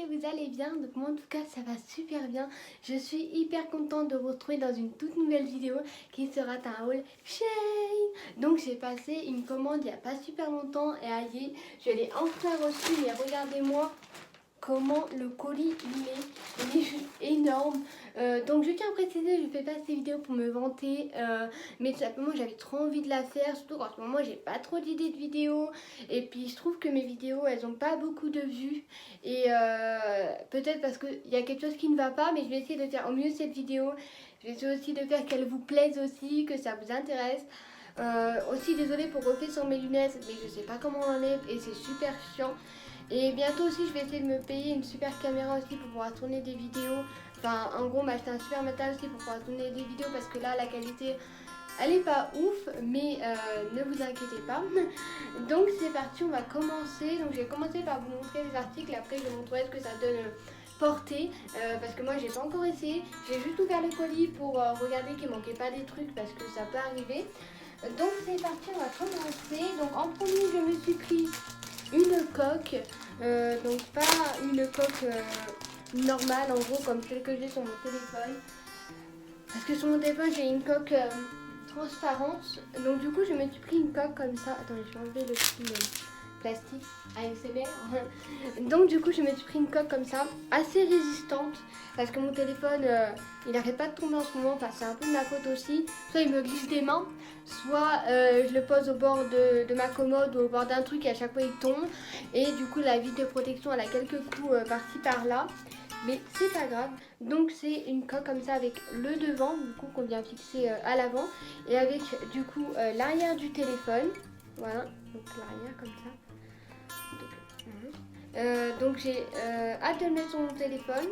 que vous allez bien. Donc moi en tout cas ça va super bien. Je suis hyper contente de vous retrouver dans une toute nouvelle vidéo qui sera un haul Shein. Donc j'ai passé une commande il n'y a pas super longtemps et allez, je l'ai enfin reçue. Mais regardez-moi comment le colis il est juste énorme. Donc je tiens à préciser, je ne fais pas ces vidéos pour me vanter, mais tout simplement j'avais trop envie de la faire, surtout qu'en ce moment j'ai pas trop d'idées de vidéos et puis je trouve que mes vidéos elles ont pas beaucoup de vues et peut-être parce qu'il y a quelque chose qui ne va pas, mais je vais essayer de faire au mieux cette vidéo. Je vais essayer aussi de faire qu'elle vous plaise aussi, que ça vous intéresse. Aussi désolée pour refaire sur mes lunettes, mais je sais pas comment on enlève et c'est super chiant. Et bientôt aussi je vais essayer de me payer une super caméra aussi pour pouvoir tourner des vidéos. Enfin en gros m'acheter un super matériel aussi pour pouvoir tourner des vidéos parce que là la qualité elle est pas ouf, mais ne vous inquiétez pas. Donc c'est parti, on va commencer. Donc je vais commencer par vous montrer les articles, après je vous montrerai ce que ça donne portée parce que moi j'ai pas encore essayé. J'ai juste ouvert le colis pour regarder qu'il manquait pas des trucs parce que ça peut arriver. Donc c'est parti, on va commencer. Donc en premier je me suis pris une coque, donc pas une coque normale en gros comme celle que j'ai sur mon téléphone, parce que sur mon téléphone j'ai une coque transparente, donc du coup je me suis pris une coque comme ça. Attendez, je vais enlever le petit plastique ASMR. Donc du coup je me suis pris une coque comme ça, assez résistante, parce que mon téléphone il n'arrête pas de tomber en ce moment, enfin c'est un peu de ma faute aussi, soit il me glisse des mains, soit je le pose au bord de ma commode ou au bord d'un truc et à chaque fois il tombe, et du coup la vitre de protection elle a quelques coups par-ci par-là, mais c'est pas grave. Donc c'est une coque comme ça avec le devant du coup qu'on vient fixer à l'avant, et avec du coup l'arrière du téléphone, voilà, donc l'arrière comme ça. Donc j'ai hâte de le mettre sur mon téléphone,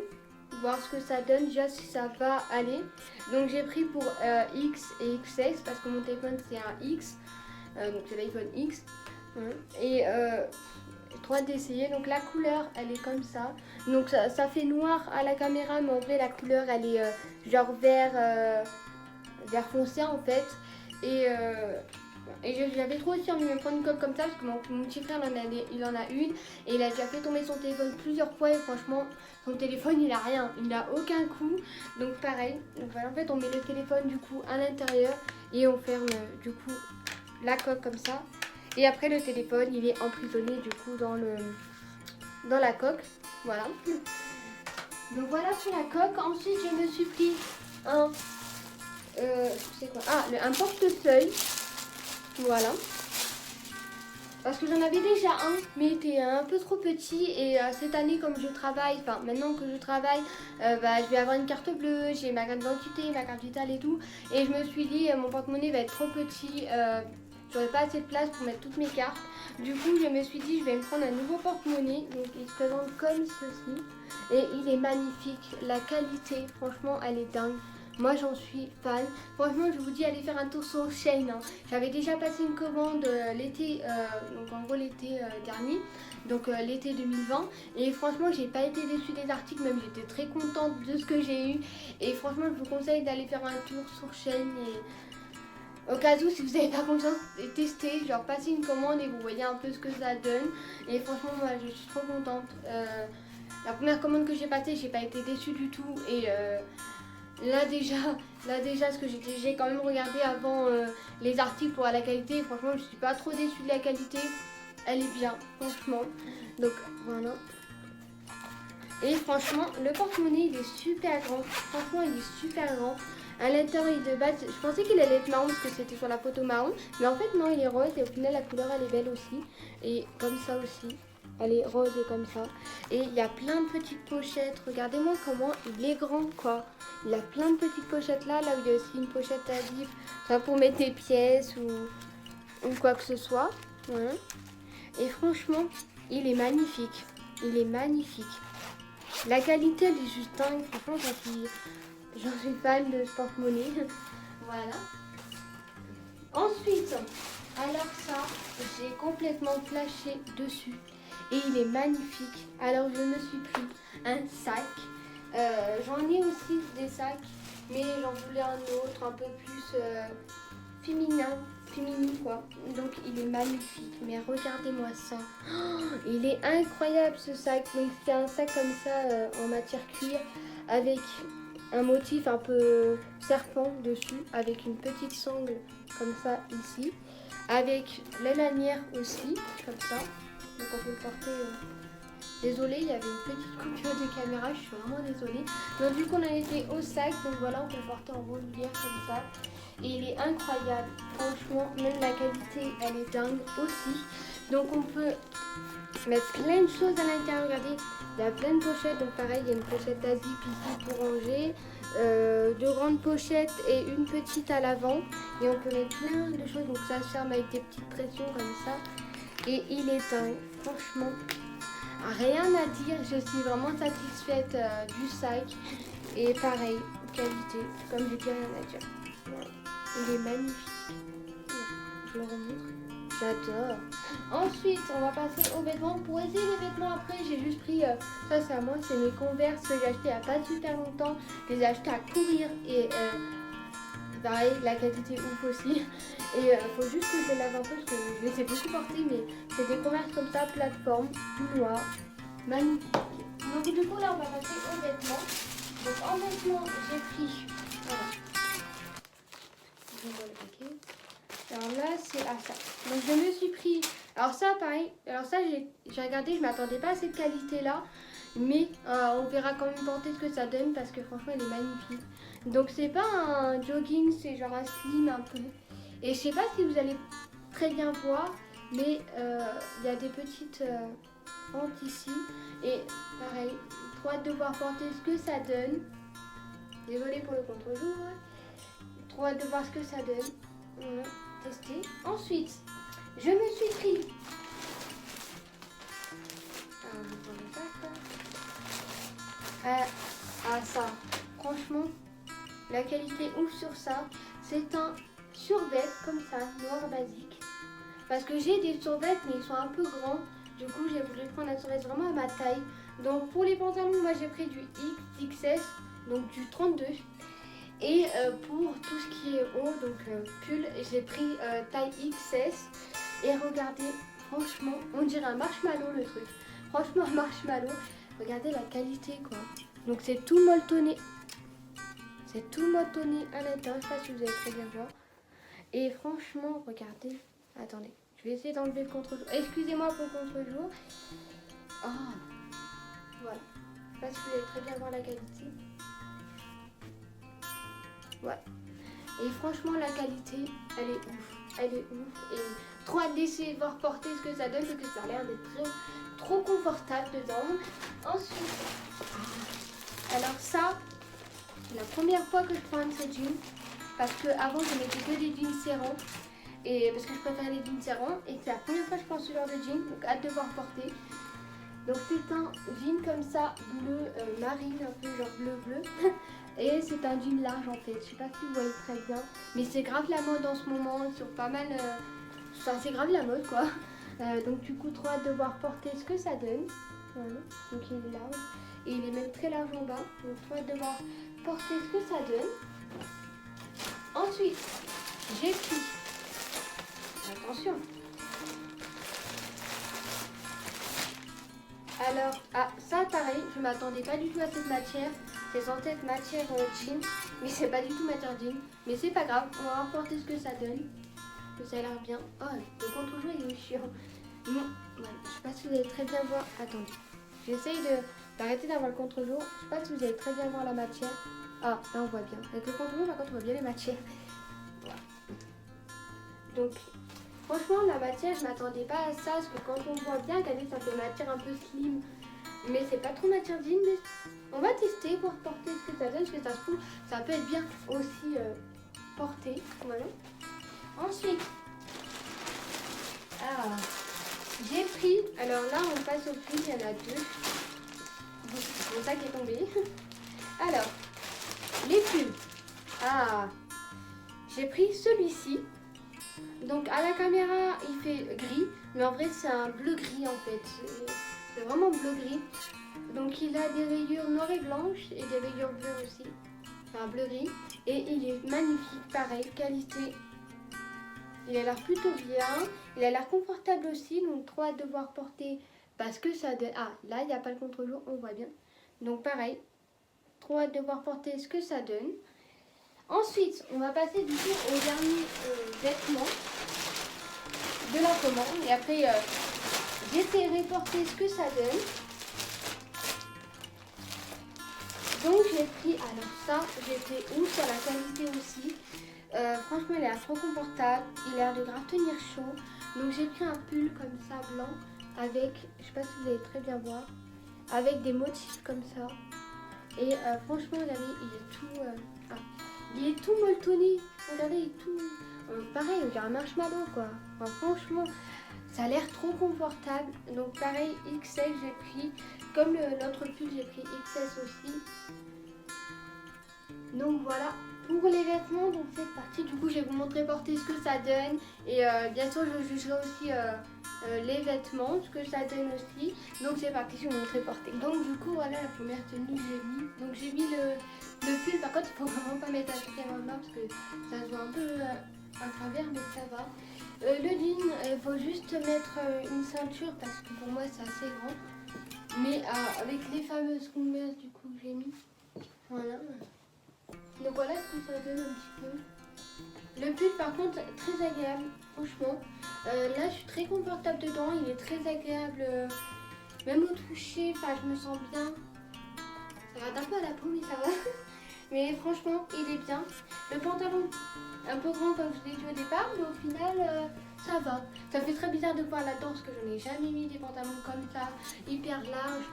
voir ce que ça donne, déjà si ça va aller. Donc j'ai pris pour X et XS parce que mon téléphone c'est un X, donc c'est l'iPhone X. Et trop hâte d'essayer. Donc la couleur elle est comme ça. Donc ça fait noir à la caméra, mais en vrai la couleur elle est genre vert foncé en fait. Et j'avais trop aussi envie de me prendre une coque comme ça parce que mon petit frère il en a une et il a déjà fait tomber son téléphone plusieurs fois et franchement son téléphone il a rien, il n'a aucun coup. Donc pareil, donc voilà, en fait on met le téléphone du coup à l'intérieur et on ferme du coup la coque comme ça. Et après le téléphone il est emprisonné du coup dans la coque, voilà. Donc voilà pour la coque. Ensuite je me suis pris c'est quoi? Un portefeuille. Voilà. Parce que j'en avais déjà un, mais il était un peu trop petit. Et cette année, comme je travaille, enfin maintenant que je travaille, je vais avoir une carte bleue, j'ai ma carte d'identité, ma carte vitale et tout. Et je me suis dit, mon porte-monnaie va être trop petit, j'aurai pas assez de place pour mettre toutes mes cartes. Du coup, je me suis dit, je vais me prendre un nouveau porte-monnaie. Donc il se présente comme ceci. Et il est magnifique. La qualité, franchement, elle est dingue. Moi j'en suis fan. Franchement je vous dis allez faire un tour sur Shein. J'avais déjà passé une commande l'été, donc en gros l'été dernier, donc l'été 2020. Et franchement j'ai pas été déçue des articles, même j'étais très contente de ce que j'ai eu. Et franchement je vous conseille d'aller faire un tour sur Shein. Et au cas où si vous n'avez pas confiance, testez, genre passez une commande et vous voyez un peu ce que ça donne. Et franchement moi je suis trop contente. La première commande que j'ai passée, j'ai pas été déçue du tout. Et Là déjà, ce que j'ai quand même regardé avant les articles pour la qualité. Franchement, je suis pas trop déçue de la qualité. Elle est bien, franchement. Donc voilà. Et franchement, le porte-monnaie il est super grand. Franchement, il est super grand. À l'intérieur de base, je pensais qu'il allait être marron parce que c'était sur la photo marron. Mais en fait, non, il est rose et au final, la couleur elle est belle aussi. Et comme ça aussi. Elle est rose et comme ça. Et il y a plein de petites pochettes. Regardez-moi comment il est grand quoi. Il a plein de petites pochettes là. Là où il y a aussi une pochette à zip. Enfin pour mettre des pièces ou quoi que ce soit. Voilà. Et franchement, il est magnifique. Il est magnifique. La qualité elle est juste dingue. Franchement j'en suis fan de ce porte-monnaie. Voilà. Ensuite, alors ça, j'ai complètement flashé dessus. Et il est magnifique. Alors je me suis pris un sac. J'en ai aussi des sacs, mais j'en voulais un autre un peu plus féminin. mini quoi. Donc il est magnifique. Mais regardez-moi ça. Oh, il est incroyable ce sac. Donc c'est un sac comme ça en matière cuir avec un motif un peu serpent dessus, avec une petite sangle comme ça ici, avec la lanière aussi comme ça. Donc on peut le porter. Désolée, il y avait une petite coupure de caméra, je suis vraiment désolée. Donc du coup on a été au sac, donc voilà, on peut le porter en bandoulière comme ça. Et il est incroyable, franchement, même la qualité elle est dingue aussi. Donc on peut mettre plein de choses à l'intérieur, regardez, il y a plein de pochettes. Donc pareil, il y a une pochette à zip ici pour ranger, deux grandes pochettes et une petite à l'avant. Et on peut mettre plein de choses, donc ça se ferme avec des petites pressions comme ça. Et il est dingue, franchement. Rien à dire, je suis vraiment satisfaite du sac. Et pareil, qualité, comme j'ai dit, rien à dire. Voilà. Il est magnifique. Je le remontre. J'adore. Ensuite, on va passer aux vêtements. Pour essayer les vêtements après, j'ai juste pris, ça c'est à moi, c'est mes Converse que j'ai acheté il n'y a pas super longtemps. Je les ai achetés à courir et pareil, la qualité ouf aussi. Et faut juste que je les lave un peu parce que je les ai beaucoup portés, mais c'est des Converse comme ça, plateforme, tout noir, magnifique. Donc du coup là on va passer aux vêtements. Donc en vêtements j'ai pris, voilà, je vois le paquet. Alors là c'est à ça. Donc je me suis pris, alors ça pareil, alors ça j'ai regardé, je m'attendais pas à cette qualité là. Mais on verra quand même porter ce que ça donne parce que franchement il est magnifique. Donc c'est pas un jogging, c'est genre un slim un peu. Et je sais pas si vous allez très bien voir, mais il y a des petites fentes ici. Et pareil, trop hâte de voir porter ce que ça donne. Désolée pour le contre-jour. Trop hâte de voir ce que ça donne. On va tester. Ensuite, je me suis pris. Alors, je prends ça. Ça, franchement, la qualité ouf sur ça. C'est un survêt comme ça, noir basique. Parce que j'ai des survêtements mais ils sont un peu grands. Du coup j'ai voulu prendre un survêt vraiment à ma taille. Donc pour les pantalons, moi j'ai pris du XXS, donc du 32. Et pour tout ce qui est haut, donc pull, j'ai pris taille XS. Et regardez, franchement, on dirait un marshmallow le truc. Franchement un marshmallow. Regardez la qualité quoi. Donc c'est tout molletonné. C'est tout molletonné à l'intérieur, je sais pas si vous allez très bien voir. Et franchement, regardez. Attendez, je vais essayer d'enlever le contre-jour. Excusez-moi pour le contre-jour. Oh, voilà. Je sais pas si vous allez très bien voir la qualité. Voilà. Et franchement, la qualité, elle est ouf. Elle est ouf. Et trop hâte d'essayer de voir porter ce que ça donne, parce que ça a l'air d'être trop confortable dedans. Ensuite, alors ça, c'est la première fois que je prends un de ces jeans. Parce que avant je mettais que des jeans serrants. Et parce que je préfère les jeans serrants. Et c'est la première fois que je prends ce genre de jean. Donc hâte de voir porter. Donc c'est un jean comme ça, bleu marine, un peu genre bleu. Et c'est un jean large en fait. Je sais pas si vous voyez très bien. Mais c'est grave la mode en ce moment. Sur pas mal. Enfin, c'est grave la mode quoi. Donc du coup trop hâte de voir porter ce que ça donne. Voilà. Donc il est large. Et il est même très large en bas. Donc trop hâte de voir porter ce que ça donne. Ensuite, j'ai pris, attention, alors, ça pareil, je m'attendais pas du tout à cette matière, c'est censé être matière jean, mais c'est pas du tout matière jean, mais c'est pas grave, on va rapporter ce que ça donne, que ça a l'air bien. Oh, le contre-jour il est chiant. Non, ouais, je sais pas si vous allez très bien voir, attendez, j'essaye d'arrêter d'avoir le contre-jour, je sais pas si vous allez très bien voir la matière. Ah, là on voit bien, avec le contre-jour par contre on voit bien les matières. Donc franchement la matière je m'attendais pas à ça parce que quand on voit bien regardez ça fait matière un peu slim mais c'est pas trop matière jean mais on va tester pour porter ce que ça donne parce que ça se trouve ça peut être bien aussi porté. Voilà. Ensuite j'ai pris, alors là on passe au prix, il y en a deux. C'est mon sac est tombé. Alors les pulls. J'ai pris celui-ci. Donc à la caméra il fait gris, mais en vrai c'est un bleu gris en fait. C'est vraiment bleu gris. Donc il a des rayures noires et blanches et des rayures bleues aussi. Enfin bleu gris. Et il est magnifique, pareil, qualité Il a l'air plutôt bien. Il a l'air confortable aussi. Donc, trop hâte de voir porter parce que ça donne. Ah, là, il n'y a pas le contre-jour, on voit bien. Donc, pareil. Trop hâte de voir porter ce que ça donne. Ensuite, on va passer du coup au dernier vêtement de la commande. Et après, j'essaierai de porter ce que ça donne. Donc j'ai pris, alors ça, j'ai fait ouf sur la qualité aussi. Franchement, il a l'air trop confortable. Il a l'air de grave tenir chaud. Donc j'ai pris un pull comme ça, blanc, avec, je sais pas si vous allez très bien voir, avec des motifs comme ça. Et franchement, regardez, il est tout molletonné. Regardez, il est tout... pareil, il y a un marshmallow quoi. Enfin, franchement, ça a l'air trop confortable. Donc pareil, XL j'ai pris. Comme l'autre pull, j'ai pris XS aussi. Donc voilà, pour les vêtements, donc c'est parti. Du coup, je vais vous montrer porter ce que ça donne. Et bientôt, je jugerai aussi les vêtements, ce que ça donne aussi. Donc c'est parti, je vais vous montrer porter. Donc du coup, voilà la première tenue que j'ai mis. Donc j'ai mis le pull. Par contre, il faut vraiment pas mettre la caméra parce que ça se voit un peu à travers, mais ça va. Le jean, il faut juste mettre une ceinture parce que pour moi, c'est assez grand. Mais avec les fameuses converses du coup que j'ai mis. Voilà. Donc voilà ce que ça donne un petit peu. Le pull par contre très agréable, franchement. Là je suis très confortable dedans, il est très agréable. Même au toucher, enfin je me sens bien. Ça rate un peu à la peau mais ça va. Mais franchement il est bien. Le pantalon un peu grand comme je vous l'ai dit au départ, mais au final ça va. Ça fait très bizarre de voir là-dedans parce que je n'ai jamais mis des pantalons comme ça, hyper larges.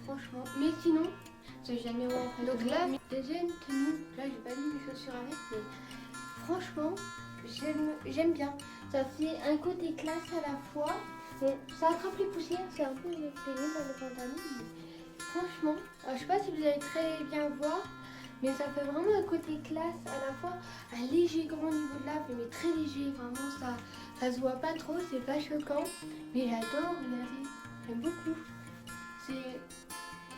Franchement. Mais sinon, c'est jamais bon en fait. Donc là, deuxième tenue, là j'ai pas mis mes chaussures avec, mais franchement, j'aime bien. Ça fait un côté classe à la fois. Bon, ça attrape les poussières, c'est un peu pénible dans le pantalon. Mais franchement, je sais pas si vous allez très bien voir, mais ça fait vraiment un côté classe à la fois, un léger grand niveau de la, mais très léger, vraiment ça se voit pas trop, c'est pas choquant. Mais j'adore, regardez, j'aime beaucoup.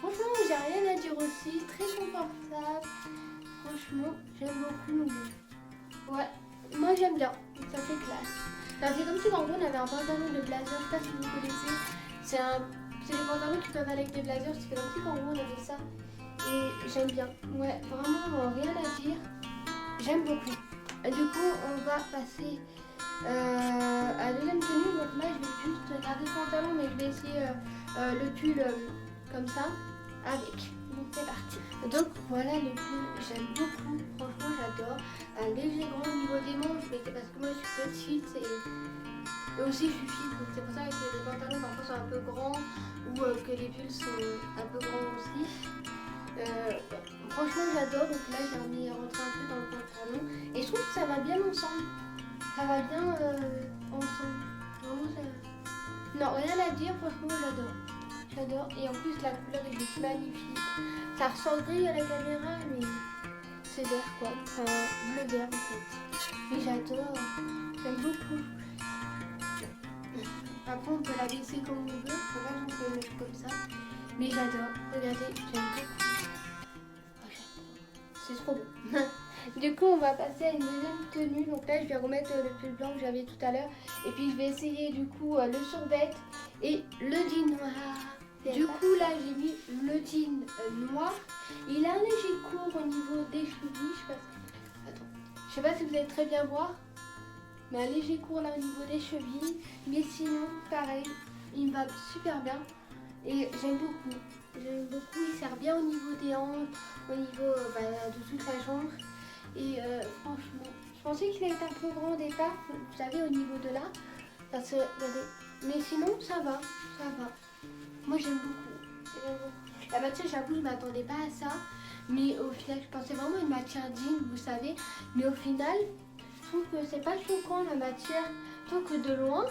Franchement, j'ai rien à dire aussi, très confortable. Franchement, j'aime beaucoup. Ouais, moi j'aime bien, ça fait classe. Ça fait comme si en gros on avait un pantalon de blazer, je sais pas si vous connaissez. C'est les pantalons qui peuvent aller avec des blazers, c'est comme si en gros on avait ça. Et j'aime bien, ouais, vraiment rien à dire. J'aime beaucoup. Et du coup, on va passer à la deuxième tenue. Donc là, je vais juste garder le pantalon, mais je vais essayer le pull comme ça avec. Donc c'est parti. Donc voilà le pull, j'aime beaucoup. Franchement, j'adore. Un léger grand au niveau des manches, mais c'est parce que moi je suis petite et aussi je suis fille. Donc c'est pour ça que les pantalons parfois sont un peu grands ou que les pulls sont un peu grands aussi. Franchement j'adore, donc là j'ai remis rentrer un peu dans le pantalon et je trouve que ça va bien ensemble. Ça va bien ensemble. Vraiment ça... Non, rien à dire, franchement j'adore. J'adore et en plus la couleur est juste magnifique. Ça ressort gris à la caméra mais c'est vert quoi. Enfin bleu vert en fait. Mais j'adore. J'aime beaucoup. Après on peut la baisser comme on veut. Faut pas qu'on peut le mettre comme ça. Mais j'adore. Regardez, j'aime beaucoup. C'est trop beau. Du coup, on va passer à une deuxième tenue. Donc là, je vais remettre le pull blanc que j'avais tout à l'heure. Et puis, je vais essayer du coup le survêt et le jean noir. Du coup, là, j'ai mis le jean noir. Il a un léger court au niveau des chevilles. Je sais pas si vous allez très bien voir. Mais un léger court là au niveau des chevilles. Mais sinon, pareil, il me va super bien. Et j'aime beaucoup. J'aime beaucoup, il sert bien au niveau des hanches, au niveau de toute la jambe. Et franchement, je pensais qu'il allait être un peu grand au départ, vous savez, au niveau de là. Parce que, regardez, mais sinon, ça va, ça va. Moi, j'aime beaucoup. La matière, j'avoue, je ne m'attendais pas à ça. Mais au final, je pensais vraiment à une matière jean, vous savez. Mais au final, je trouve que c'est pas choquant la matière. Tant que de loin,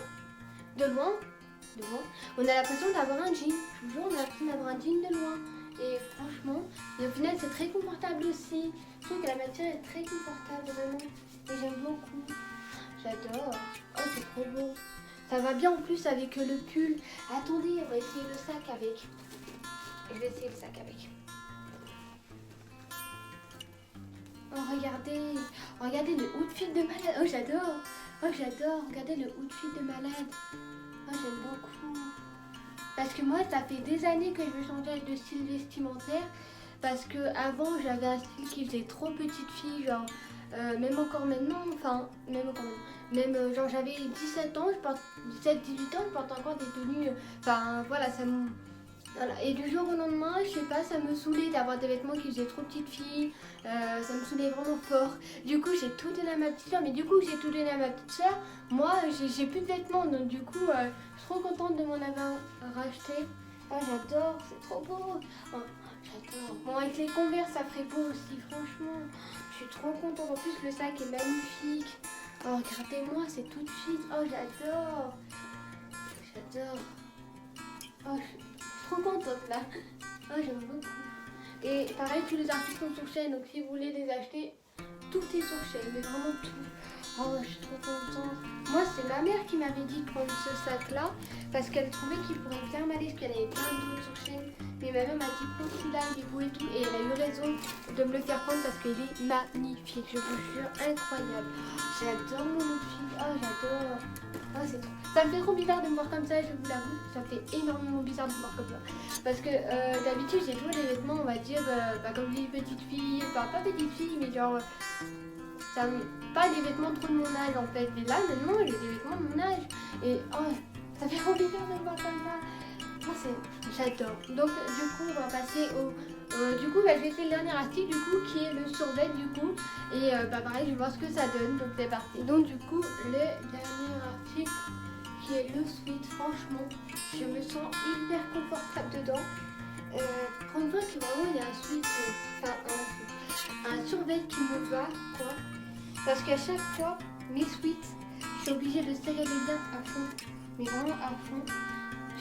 on a l'impression d'avoir un jean. Je vous jure, on a l'impression d'avoir un jean de loin. Et franchement, et au final, c'est très confortable aussi. Je trouve que la matière est très confortable, vraiment. Et j'aime beaucoup. J'adore. Oh, c'est trop beau. Ça va bien en plus avec le pull. Attendez, on va essayer le sac avec. Je vais essayer le sac avec. Oh, regardez. Oh, regardez le outfit de malade. Oh, j'adore. Oh, j'adore, regardez le outfit de malade. Oh, j'aime beaucoup. Parce que moi, ça fait des années que je veux changer de style vestimentaire. Parce que avant j'avais un style qui faisait trop petite fille, genre même encore maintenant, enfin même encore maintenant, même genre j'avais 17 ans, je porte 17-18 ans, je porte encore des tenues, enfin voilà, voilà. Et du jour au lendemain, je sais pas, ça me saoulait d'avoir des vêtements qui faisaient trop petite fille, ça me saoulait vraiment fort. Du coup j'ai tout donné à ma petite soeur, mais du coup j'ai tout donné à ma petite soeur, moi j'ai plus de vêtements, donc du coup je suis trop contente de m'en avoir racheté. Oh j'adore, c'est trop beau. Oh, j'adore. Bon, avec les Converse, ça ferait beau aussi, franchement. Je suis trop contente. En plus, le sac est magnifique. Oh, regardez-moi, c'est tout de suite. Oh, j'adore. J'adore. Oh, je suis trop contente là. Oh, j'aime beaucoup. Et pareil, tous les articles sont sur chaîne. Donc, si vous voulez les acheter, tout est sur chaîne. Mais vraiment tout. Oh, je suis trop contente. Moi, c'est ma mère qui m'avait dit de prendre ce sac-là parce qu'elle trouvait qu'il pourrait bien m'aller parce qu'il y en avait plein d'autres sur chaîne. Mais ma mère m'a dit prends celui-là, il est beau et tout. Et elle a eu raison de me le faire prendre parce qu'il est magnifique. Je vous jure, incroyable. J'adore mon outfit. Oh, j'adore. Oh, c'est trop. Ça me fait trop bizarre de me voir comme ça, je vous l'avoue. Ça me fait énormément bizarre de me voir comme ça. Parce que d'habitude, j'ai toujours des vêtements, on va dire, comme les petites filles. Enfin, pas petites filles, mais genre. Pas des vêtements trop de mon âge en fait. Et là maintenant j'ai des vêtements de mon âge. Et oh, ça fait trop bizarre de me voir comme ça. Moi j'adore. Donc du coup on va passer au. Du coup je vais faire le dernier article du coup qui est le survêt du coup. Et pareil je vais voir ce que ça donne. Donc c'est parti. Donc du coup le dernier article qui est le sweat. Franchement je me sens hyper confortable dedans. Pour une fois que vraiment il y a un sweat. Un survêt qui me va quoi. Parce qu'à chaque fois, mes sweats, je suis obligée de serrer les dents à fond. Mais vraiment à fond.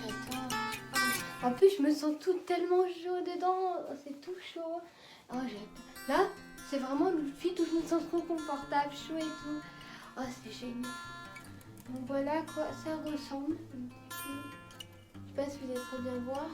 J'adore. Oh. En plus, je me sens tout tellement chaud dedans. Oh, c'est tout chaud. Oh, j'adore. Là, c'est vraiment le fit où je me sens trop confortable, chaud et tout. Oh, c'est génial. Donc voilà quoi ça ressemble. Je sais pas si vous allez très bien voir.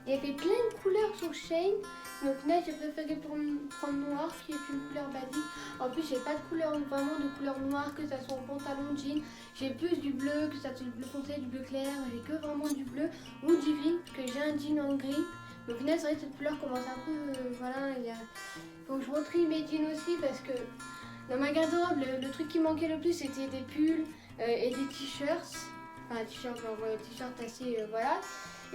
Il y avait plein de couleurs sur Shein. Mais au final, j'ai préféré prendre noir, qui est une couleur basique. En plus, j'ai pas de couleur, vraiment de couleur noire, que ça soit en pantalon, jean. J'ai plus du bleu, que ça soit du bleu foncé, du bleu clair. J'ai que vraiment du bleu ou du gris, que j'ai un jean en gris. Mais au final, c'est vrai que cette couleur commence un peu. Voilà, il faut que je retrie mes jeans aussi parce que dans ma garde-robe, le truc qui manquait le plus, c'était des pulls et des t-shirts. Enfin, t-shirts, genre t-shirts assez. Voilà.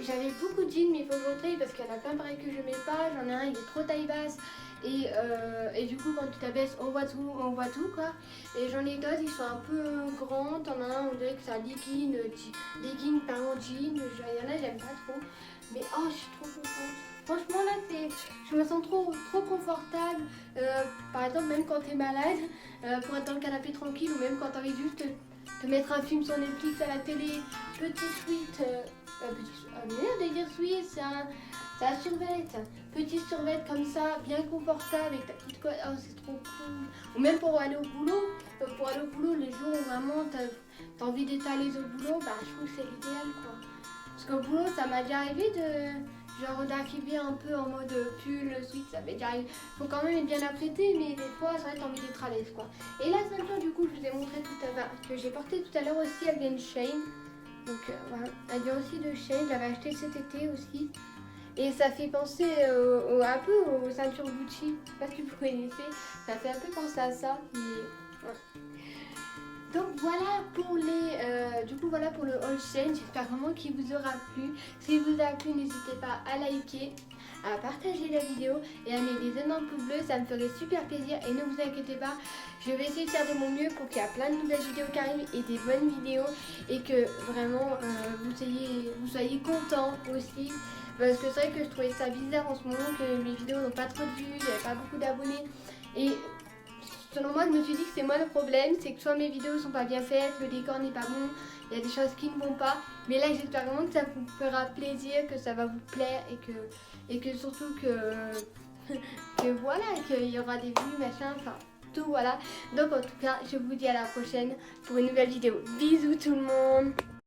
J'avais beaucoup de jeans mais il faut que je retrie parce qu'il y en a plein pareil que je mets pas. J'en ai un, il est trop taille basse et du coup quand tu t'abaisses on voit tout quoi. Et j'en ai d'autres, ils sont un peu grands. T'en as un, on dirait que c'est un legging par en jean. Il y en a, j'aime pas trop. Mais oh, je suis trop contente. Franchement là, je me sens trop confortable. Par exemple, même quand t'es malade, pour être dans le canapé tranquille ou même quand t'as envie juste te mettre un film sur Netflix à la télé, petit sweat. Merde de dire sweat, c'est un survêt. Petit survêt comme ça, bien confortable avec ta petite coiffe. Oh, c'est trop cool. Ou même pour aller au boulot. Pour aller au boulot, les jours où vraiment t'as envie d'étaler au boulot, bah je trouve que c'est l'idéal quoi. Parce qu'au boulot, ça m'a déjà arrivé d'arriver un peu en mode pull, sweat, ça m'est déjà arrivé. Faut quand même être bien apprêté, mais des fois, ça va être envie d'être à l'aise quoi. Et la ceinture, du coup, je vous ai montré tout à l'heure, que j'ai porté tout à l'heure aussi, elle vient de Shein. Donc voilà, elle vient aussi de Shein, je l'avais acheté cet été aussi. Et ça fait penser un peu aux ceintures Gucci, je sais pas si vous connaissez, ça fait un peu penser à ça. Mais, voilà. Donc voilà pour voilà pour le haul Shein, j'espère vraiment qu'il vous aura plu. S'il vous a plu, n'hésitez pas à liker, à partager la vidéo et à mettre des énormes pouces bleus, ça me ferait super plaisir. Et ne vous inquiétez pas, je vais essayer de faire de mon mieux pour qu'il y ait plein de nouvelles vidéos qui arrivent et des bonnes vidéos et que vraiment vous soyez contents aussi. Parce que c'est vrai que je trouvais ça bizarre en ce moment que mes vidéos n'ont pas trop de vues, il n'y avait pas beaucoup d'abonnés. Et selon moi, je me suis dit que c'est moi le problème, c'est que soit mes vidéos sont pas bien faites, le décor n'est pas bon, il y a des choses qui ne vont pas. Mais là, j'espère vraiment que ça vous fera plaisir, que ça va vous plaire et que surtout que voilà, qu'il y aura des vues, machin, enfin tout voilà. Donc en tout cas, je vous dis à la prochaine pour une nouvelle vidéo. Bisous tout le monde!